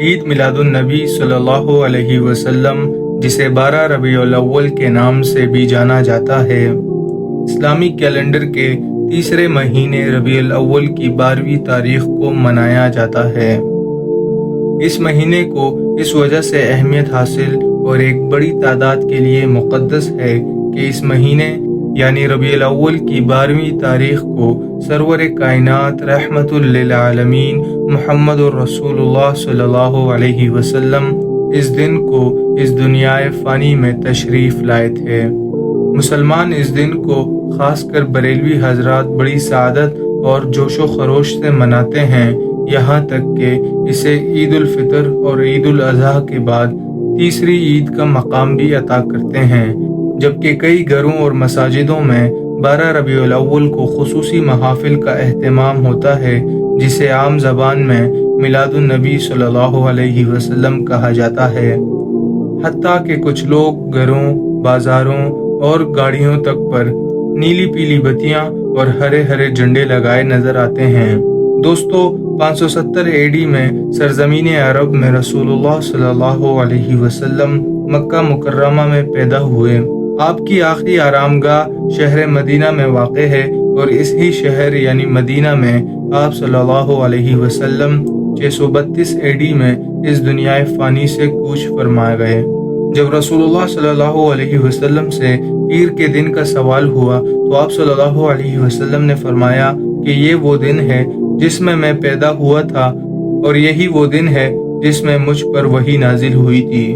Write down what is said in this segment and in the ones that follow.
عید میلاد النبی صلی اللہ علیہ وسلم، جسے 12 ربیع الاول کے نام سے بھی جانا جاتا ہے، اسلامی کیلنڈر کے تیسرے مہینے ربیع الاول کی 12ویں تاریخ کو منایا جاتا ہے۔ اس مہینے کو اس وجہ سے اہمیت حاصل اور ایک بڑی تعداد کے لیے مقدس ہے کہ اس مہینے یعنی ربیع الاول کی 12ویں تاریخ کو سرور کائنات رحمت للعالمین محمد الرسول اللہ صلی اللہ علیہ وسلم اس دن کو اس دنیائے فانی میں تشریف لائے تھے۔ مسلمان اس دن کو خاص کر بریلوی حضرات بڑی سعادت اور جوش و خروش سے مناتے ہیں، یہاں تک کہ اسے عید الفطر اور عید الاضحیٰ کے بعد تیسری عید کا مقام بھی عطا کرتے ہیں، جبکہ کئی گھروں اور مساجدوں میں 12 ربیع الاول کو خصوصی محافل کا اہتمام ہوتا ہے، جسے عام زبان میں میلاد النبی صلی اللہ علیہ وسلم کہا جاتا ہے۔ حتیٰ کہ کچھ لوگ گھروں، بازاروں اور گاڑیوں تک پر نیلی پیلی بتیاں اور ہرے ہرے جھنڈے لگائے نظر آتے ہیں۔ دوستو، 570 AD میں سرزمین عرب میں رسول اللہ صلی اللہ علیہ وسلم مکہ مکرمہ میں پیدا ہوئے۔ آپ کی آخری آرامگاہ شہر مدینہ میں واقع ہے اور اس ہی شہر یعنی مدینہ میں آپ صلی اللہ علیہ وسلم 632 AD میں اس دنیائے فانی سے کوچ فرما گئے۔ جب رسول اللہ صلی اللہ علیہ وسلم سے پیر کے دن کا سوال ہوا تو آپ صلی اللہ علیہ وسلم نے فرمایا کہ یہ وہ دن ہے جس میں پیدا ہوا تھا اور یہی وہ دن ہے جس میں مجھ پر وحی نازل ہوئی تھی۔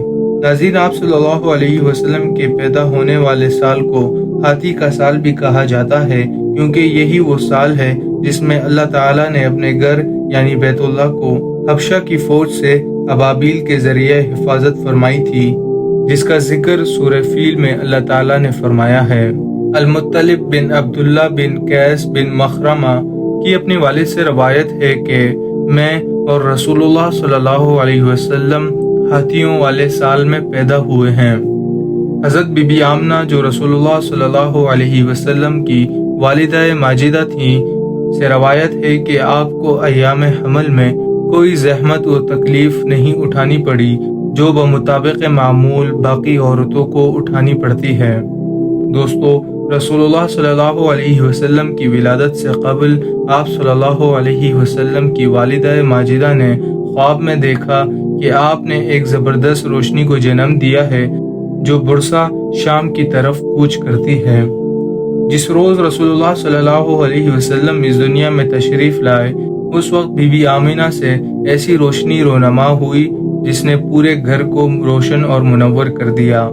ناظرین، آپ صلی اللہ علیہ وسلم کے پیدا ہونے والے سال کو ہاتھی کا سال بھی کہا جاتا ہے، کیونکہ یہی وہ سال ہے جس میں اللہ تعالیٰ نے اپنے گھر یعنی بیت اللہ کو حبشہ کی فوج سے ابابیل کے ذریعے حفاظت فرمائی تھی، جس کا ذکر سورہ فیل میں اللہ تعالیٰ نے فرمایا ہے۔ المطلب بن عبداللہ بن قیس بن مخرمہ کی اپنے والد سے روایت ہے کہ میں اور رسول اللہ صلی اللہ علیہ وسلم ہاتھیوں والے سال میں پیدا ہوئے ہیں۔ حضرت بی بی آمنہ جو رسول اللہ صلی اللہ علیہ وسلم کی والدہ ماجدہ تھیں سے روایت ہے کہ آپ کو ایام حمل میں کوئی زحمت و تکلیف نہیں اٹھانی پڑی جو بمطابق معمول باقی عورتوں کو اٹھانی پڑتی ہے۔ دوستو، رسول اللہ صلی اللہ علیہ وسلم کی ولادت سے قبل آپ صلی اللہ علیہ وسلم کی والدہ ماجدہ نے خواب میں دیکھا کہ آپ نے ایک زبردست روشنی کو جنم دیا ہے جو برسا شام کی طرف کوچ کرتی ہے۔ جس روز رسول اللہ صلی اللہ علیہ وسلم اس دنیا میں تشریف لائے، اس وقت بی بی آمنہ سے ایسی روشنی رونما ہوئی جس نے پورے گھر کو روشن اور منور کر دیا۔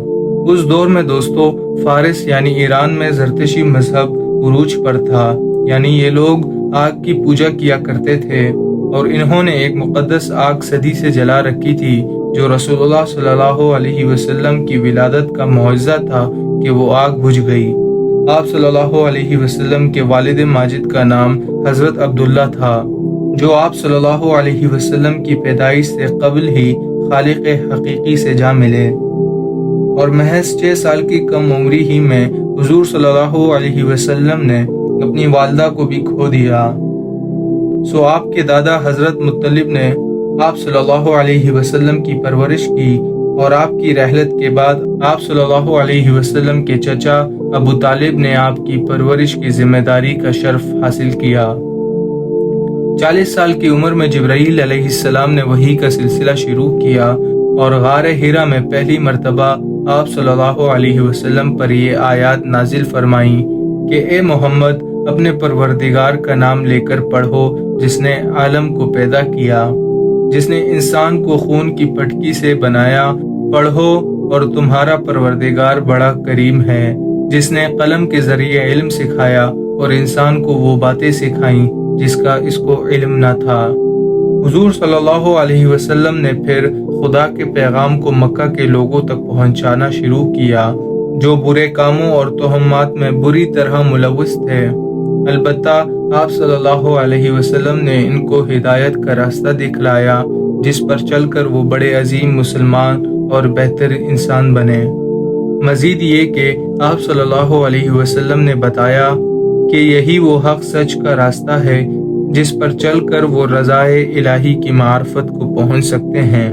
اس دور میں دوستو، فارس یعنی ایران میں زرتشی مذہب عروج پر تھا، یعنی یہ لوگ آگ کی پوجا کیا کرتے تھے اور انہوں نے ایک مقدس آگ صدی سے جلا رکھی تھی جو رسول اللہ صلی اللہ علیہ وسلم کی ولادت کا معجزہ تھا کہ وہ آگ بجھ گئی۔ آپ صلی اللہ علیہ وسلم کے والد ماجد کا نام حضرت عبداللہ تھا، جو آپ صلی اللہ علیہ وسلم کی پیدائش سے قبل ہی خالق حقیقی سے جا ملے اور محض 6 سال کی کم عمری ہی میں حضور صلی اللہ علیہ وسلم نے اپنی والدہ کو بھی کھو دیا۔ سو آپ کے دادا حضرت مطلب نے آپ صلی اللہ علیہ وسلم کی پرورش کی اور آپ کی رحلت کے بعد آپ صلی اللہ علیہ وسلم کے چچا ابو طالب نے آپ کی پرورش کی ذمہ داری کا شرف حاصل کیا۔ 40 سال کی عمر میں جبرائیل علیہ السلام نے وحی کا سلسلہ شروع کیا اور غار حرا میں پہلی مرتبہ آپ صلی اللہ علیہ وسلم پر یہ آیات نازل فرمائیں کہ اے محمد، اپنے پروردگار کا نام لے کر پڑھو جس نے عالم کو پیدا کیا، جس نے انسان کو خون کی پٹکی سے بنایا، پڑھو اور تمہارا پروردگار بڑا کریم ہے، جس نے قلم کے ذریعے علم سکھایا اور انسان کو وہ باتیں سکھائیں جس کا اس کو علم نہ تھا۔ حضور صلی اللہ علیہ وسلم نے پھر خدا کے پیغام کو مکہ کے لوگوں تک پہنچانا شروع کیا جو برے کاموں اور تہمات میں بری طرح ملوث تھے۔ البتہ آپ صلی اللہ علیہ وسلم نے ان کو ہدایت کا راستہ دکھلایا جس پر چل کر وہ بڑے عظیم مسلمان اور بہتر انسان بنے۔ مزید یہ کہ آپ صلی اللہ علیہ وسلم نے بتایا کہ یہی وہ حق سچ کا راستہ ہے جس پر چل کر وہ رضائے الہی کی معرفت کو پہنچ سکتے ہیں۔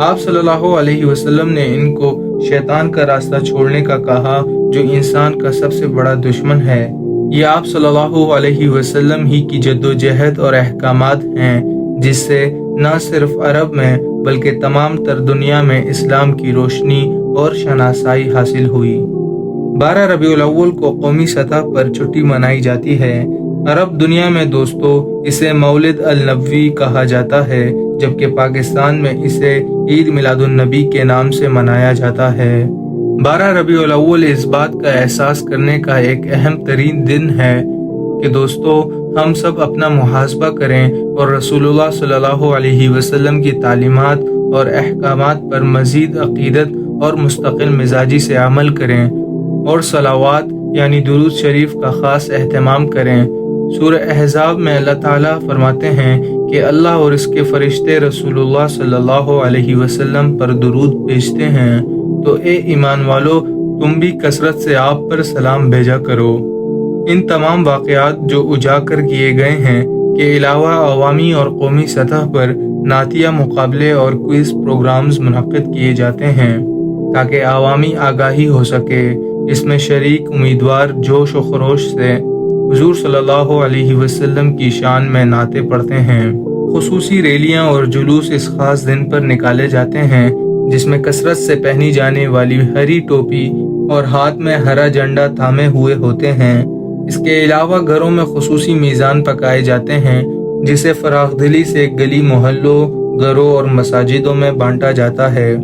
آپ صلی اللہ علیہ وسلم نے ان کو شیطان کا راستہ چھوڑنے کا کہا، جو انسان کا سب سے بڑا دشمن ہے۔ یہ آپ صلی اللہ علیہ وسلم ہی کی جد و جہد اور احکامات ہیں جس سے نہ صرف عرب میں بلکہ تمام تر دنیا میں اسلام کی روشنی اور شناسائی حاصل ہوئی۔ 12 ربیع الاول کو قومی سطح پر چھٹی منائی جاتی ہے۔ عرب دنیا میں دوستو اسے مولد النبوی کہا جاتا ہے، جبکہ پاکستان میں اسے عید میلاد النبی کے نام سے منایا جاتا ہے۔ 12 ربیع الاول اس بات کا احساس کرنے کا ایک اہم ترین دن ہے کہ دوستو ہم سب اپنا محاسبہ کریں اور رسول اللہ صلی اللہ علیہ وسلم کی تعلیمات اور احکامات پر مزید عقیدت اور مستقل مزاجی سے عمل کریں اور صلوات یعنی درود شریف کا خاص اہتمام کریں۔ سورہ احزاب میں اللہ تعالیٰ فرماتے ہیں کہ اللہ اور اس کے فرشتے رسول اللہ صلی اللہ علیہ وسلم پر درود بھیجتے ہیں، تو اے ایمان والو تم بھی کثرت سے آپ پر سلام بھیجا کرو۔ ان تمام واقعات جو اجاگر کیے گئے ہیں کے علاوہ عوامی اور قومی سطح پر نعتیہ مقابلے اور کوئز پروگرامز منعقد کیے جاتے ہیں تاکہ عوامی آگاہی ہو سکے۔ اس میں شریک امیدوار جوش و خروش سے حضور صلی اللہ علیہ وسلم کی شان میں نعتیں پڑھتے ہیں۔ خصوصی ریلیاں اور جلوس اس خاص دن پر نکالے جاتے ہیں جس میں کثرت سے پہنی جانے والی ہری ٹوپی اور ہاتھ میں ہرا جھنڈا تھامے ہوئے ہوتے ہیں۔ اس کے علاوہ گھروں میں خصوصی میزان پکائے جاتے ہیں جسے فراخ دلی سے گلی محلوں، گھروں اور مساجدوں میں بانٹا جاتا ہے۔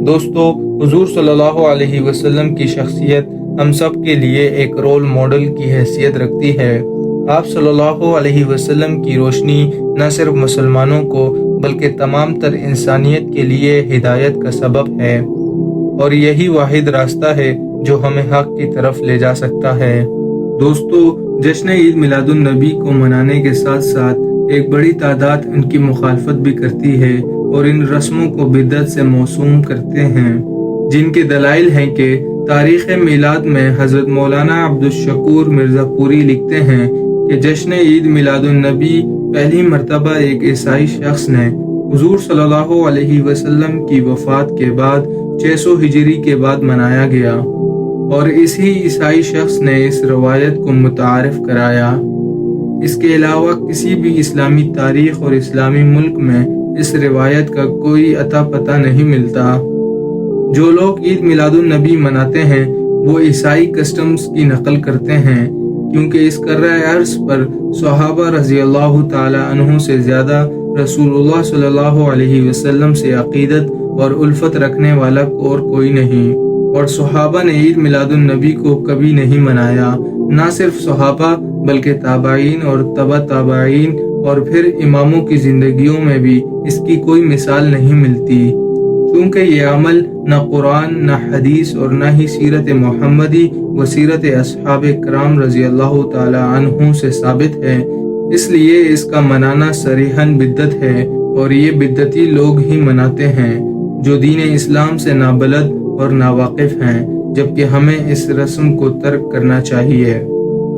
دوستو حضور صلی اللہ علیہ وسلم کی شخصیت ہم سب کے لیے ایک رول ماڈل کی حیثیت رکھتی ہے۔ آپ صلی اللہ علیہ وسلم کی روشنی نہ صرف مسلمانوں کو بلکہ تمام تر انسانیت کے لیے ہدایت کا سبب ہے، اور یہی واحد راستہ ہے جو ہمیں حق کی طرف لے جا سکتا ہے۔ دوستو جشن عید میلاد النبی کو منانے کے ساتھ ساتھ ایک بڑی تعداد ان کی مخالفت بھی کرتی ہے اور ان رسموں کو بدعت سے موسوم کرتے ہیں، جن کے دلائل ہیں کہ تاریخ میلاد میں حضرت مولانا عبدالشکور مرزا پوری لکھتے ہیں کہ جشن عید میلاد النبی پہلی مرتبہ ایک عیسائی شخص نے حضور صلی اللہ علیہ وسلم کی وفات کے بعد 600 ہجری کے بعد منایا گیا، اور اسی عیسائی شخص نے اس روایت کو متعارف کرایا۔ اس کے علاوہ کسی بھی اسلامی تاریخ اور اسلامی ملک میں اس روایت کا کوئی اتا پتہ نہیں ملتا۔ جو لوگ عید میلاد النبی مناتے ہیں وہ عیسائی کسٹمز کی نقل کرتے ہیں، کیونکہ اس کرۂ ارض پر صحابہ رضی اللہ تعالی عنہ سے زیادہ رسول اللہ صلی اللہ علیہ وسلم سے عقیدت اور الفت رکھنے والا اور کوئی نہیں، اور صحابہ نے عید میلاد النبی کو کبھی نہیں منایا۔ نہ صرف صحابہ بلکہ تابعین اور تبع تابعین اور پھر اماموں کی زندگیوں میں بھی اس کی کوئی مثال نہیں ملتی، کیونکہ یہ عمل نہ قرآن، نہ حدیث اور نہ ہی سیرت محمدی و سیرت اصحاب کرام رضی اللہ تعالی عنہ سے ثابت ہے۔ اس لیے اس کا منانا صریحاً بدعت ہے، اور یہ بدعتی لوگ ہی مناتے ہیں جو دین اسلام سے نابلد اور ناواقف ہیں، جبکہ ہمیں اس رسم کو ترک کرنا چاہیے۔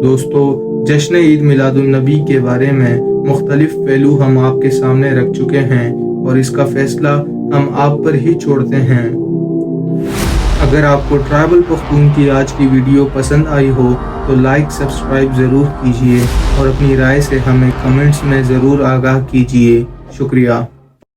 دوستو جشن عید میلاد النبی کے بارے میں مختلف پہلو ہم آپ کے سامنے رکھ چکے ہیں، اور اس کا فیصلہ ہم آپ پر ہی چھوڑتے ہیں۔ اگر آپ کو ٹرائبل پختون کی آج کی ویڈیو پسند آئی ہو تو لائک سبسکرائب ضرور کیجیے، اور اپنی رائے سے ہمیں کمنٹس میں ضرور آگاہ کیجیے۔ شکریہ۔